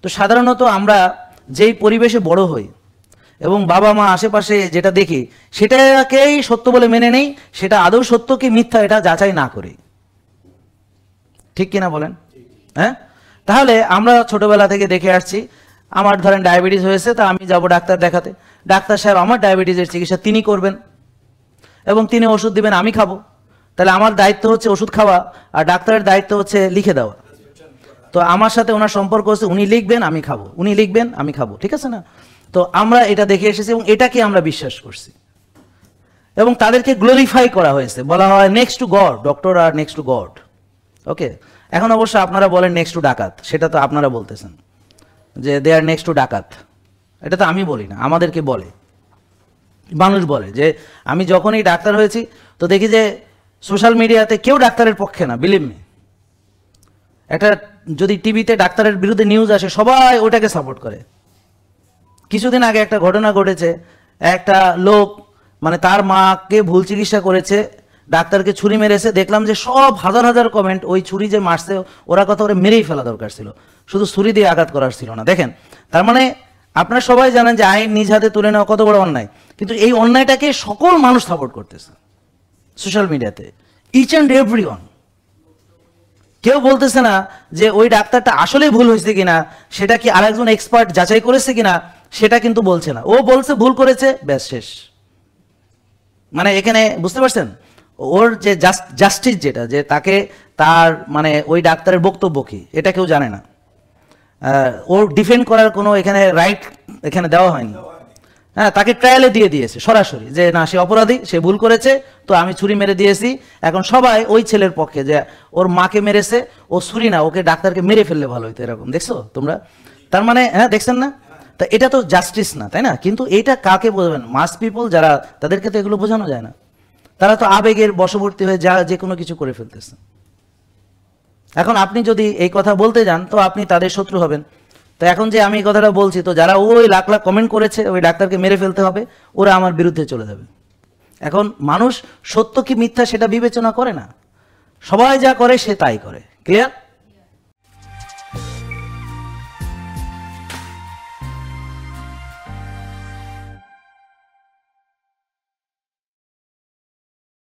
তো সাধারণত আমরা যেই পরিবেশে বড় হই এবং বাবা মা আশেপাশে যেটা দেখি সেটাকেই সত্য বলে মেনে নেই, সেটা আদৌ সত্য কি মিথ্যা এটা যাচাই না করি। ঠিক কিনা বলেন? হ্যাঁ, তাহলে আমরা ছোটবেলা থেকে দেখে আসছি, আমার ধরেন ডায়াবেটিস হয়েছে, তা আমি যাব ডাক্তার দেখাতে, ডাক্তার সাহেব আমার ডায়াবেটিসের চিকিৎসা তিনি করবেন এবং তিনি ওষুধ দিবেন, আমি খাবো। তাহলে আমার দায়িত্ব হচ্ছে ওষুধ খাওয়া, আর ডাক্তারের দায়িত্ব হচ্ছে লিখে দেওয়া। তো আমার সাথে ওনার সম্পর্ক হচ্ছে উনি লিখবেন আমি খাবো, উনি লিখবেন আমি খাবো, ঠিক আছে না? তো আমরা এটা দেখে এসেছি এবং এটাকে আমরা বিশ্বাস করছি এবং তাদেরকে গ্লোরিফাই করা হয়েছে, বলা হয় নেক্সট টু গড, ডক্টর আর নেক্সট টু গড। ওকে, এখন অবশ্য আপনারা বলেন নেক্সট টু ডাকাত, সেটা তো আপনারা বলতেছেন যে দে আর নেক্সট টু ডাকাত, এটা তো আমি বলি না, আমাদেরকে বলে মানুষ বলে। যে আমি যখনই ডাক্তার হয়েছি তো দেখি যে সোশ্যাল মিডিয়াতে কেউ ডাক্তারের পক্ষে না, বিলিভ মি। একটা যদি টিভিতে ডাক্তারের বিরুদ্ধে নিউজ আসে সবাই ওটাকে সাপোর্ট করে। কিছুদিন আগে একটা ঘটনা ঘটেছে, একটা লোক মানে তার মাকে ভুল চিকিৎসা করেছে, ডাক্তারকে ছুরি মেরেছে, দেখলাম যে সব হাজার হাজার কমেন্ট ওই ছুরি যে মারছে ওরা কথা করে মেরেই ফেলা দরকার ছিল, শুধু ছুরি দিয়ে আঘাত করার ছিল না। দেখেন, তার মানে আপনারা সবাই জানেন যে আইন নিজ হাতে তুলে নেওয়া কত বড় অন্যায়, কিন্তু এই অন্যায়টাকে সকল মানুষ সাপোর্ট করতেছে সোশ্যাল মিডিয়াতে, ইচ অ্যান্ড এভরি ওয়ান। কেউ বলতেছে না যে ওই ডাক্তারটা আসলে ভুল হয়েছে কিনা, সেটা কি আরেকজন এক্সপার্ট যাচাই করেছে কিনা, সেটা কিন্তু বলছে না। ও বলছে ভুল করেছে, ব্যাস শেষ। মানে এখানে বুঝতে পারছেন ওর যে জাস্টিস যেটা, যে তাকে তার মানে ওই ডাক্তারের বক্তব্য কি এটা কেউ জানে না, ওর ডিফেন্ড করার কোনো এখানে রাইট এখানে দেওয়া হয়নি। হ্যাঁ, তাকে ট্রায়ালে দিয়ে দিয়েছে সরাসরি যে না সে অপরাধী, সে ভুল করেছে, তো আমি ছুরি মেরে দিয়েছি। এখন সবাই ওই ছেলের পক্ষে যে ওর মাকে মেরেছে, ও ছুরি না ওকে ডাক্তারকে মেরে ফেললে ভালো হতো, এরকম দেখছো তোমরা? তার মানে হ্যাঁ, দেখছেন না? তা এটা তো জাস্টিস না, তাই না? কিন্তু এটা কাকে বোঝাবেন? মাস পিপল যারা, তাদেরকে তো এগুলো বোঝানো যায় না। তারা তো আবেগের বশবর্তী হয়ে যে কোনো কিছু করে ফেলতেছে। এখন আপনি যদি এই কথা বলতে যান তো আপনি তাদের শত্রু হবেন। তো এখন যে আমি এই কথাটা বলছি, তো যারা ওই লাখ লাখ কমেন্ট করেছে ওই ডাক্তারকে মেরে ফেলতে হবে, ওরা আমার বিরুদ্ধে চলে যাবে। এখন মানুষ সত্য কি মিথ্যা সেটা বিবেচনা করে না, সবাই যা করে সে তাই করে। ক্লিয়ার?